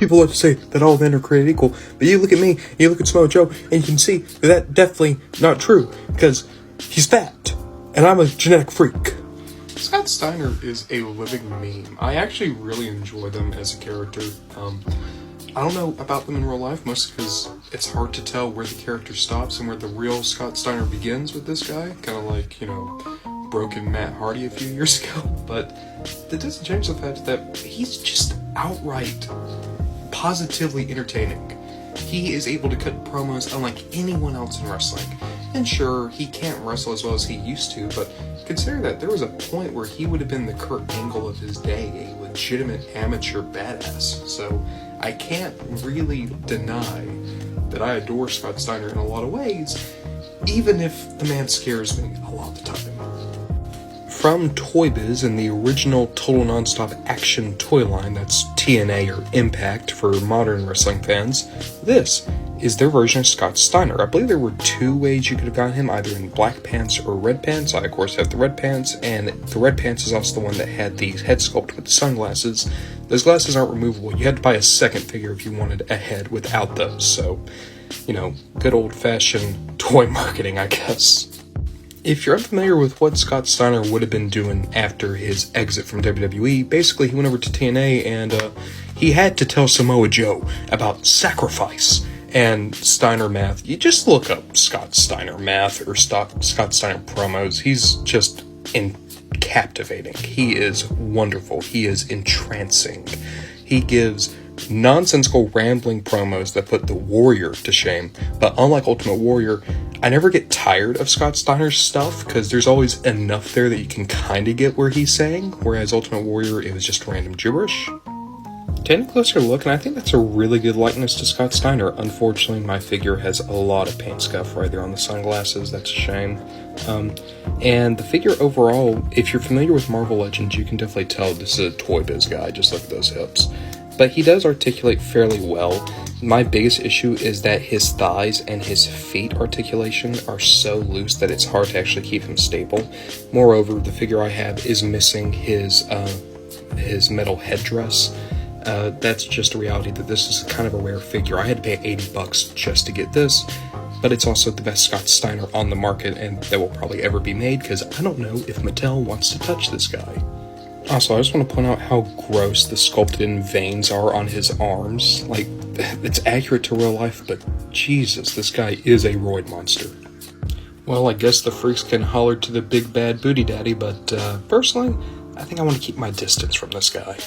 people like to say that all men are created equal, but you look at me, and you look at Samoa Joe, and you can see that that's definitely not true, because he's fat, and I'm a genetic freak. Scott Steiner is a living meme. I actually really enjoy them as a character. I don't know about them in real life, mostly because it's hard to tell where the character stops and where the real Scott Steiner begins with this guy. Kind of like, broken Matt Hardy a few years ago. But that doesn't change the fact that he's just outright positively entertaining. He is able to cut promos unlike anyone else in wrestling. And sure, he can't wrestle as well as he used to, but consider that there was a point where he would have been the Kurt Angle of his day, a legitimate amateur badass. So I can't really deny that I adore Scott Steiner in a lot of ways, even if the man scares me a lot of the time. From Toybiz and the original Total Nonstop Action toy line, that's TNA or Impact for modern wrestling fans, this is their version of Scott Steiner. I believe there were two ways you could have gotten him, either in black pants or red pants. I, of course, have the red pants, and the red pants is also the one that had the head sculpt with the sunglasses. Those glasses aren't removable. You had to buy a second figure if you wanted a head without those, so, good old-fashioned toy marketing, I guess. If you're unfamiliar with what Scott Steiner would have been doing after his exit from WWE, basically he went over to TNA and he had to tell Samoa Joe about sacrifice and Steiner math. You just look up Scott Steiner math or Scott Steiner promos. He's just captivating. He is wonderful. He is entrancing. He gives nonsensical rambling promos that put the Warrior to shame. But unlike Ultimate Warrior, I never get tired of Scott Steiner's stuff because there's always enough there that you can kind of get where he's saying, whereas Ultimate Warrior, it was just random gibberish. Taking a closer look, and I think that's a really good likeness to Scott Steiner. Unfortunately, my figure has a lot of paint scuff right there on the sunglasses. That's a shame. And the figure overall, if you're familiar with Marvel Legends, you can definitely tell this is a Toybiz guy. Just look at those hips. But he does articulate fairly well. My biggest issue is that his thighs and his feet articulation are so loose that it's hard to actually keep him stable. Moreover, the figure I have is missing his metal headdress. That's just a reality that this is kind of a rare figure. I had to pay $80 just to get this, but it's also the best Scott Steiner on the market and that will probably ever be made because I don't know if Mattel wants to touch this guy. Also, I just want to point out how gross the sculpted in veins are on his arms. Like, it's accurate to real life, but Jesus, this guy is a roid monster. Well, I guess the freaks can holler to the big bad booty daddy, but personally, I think I want to keep my distance from this guy.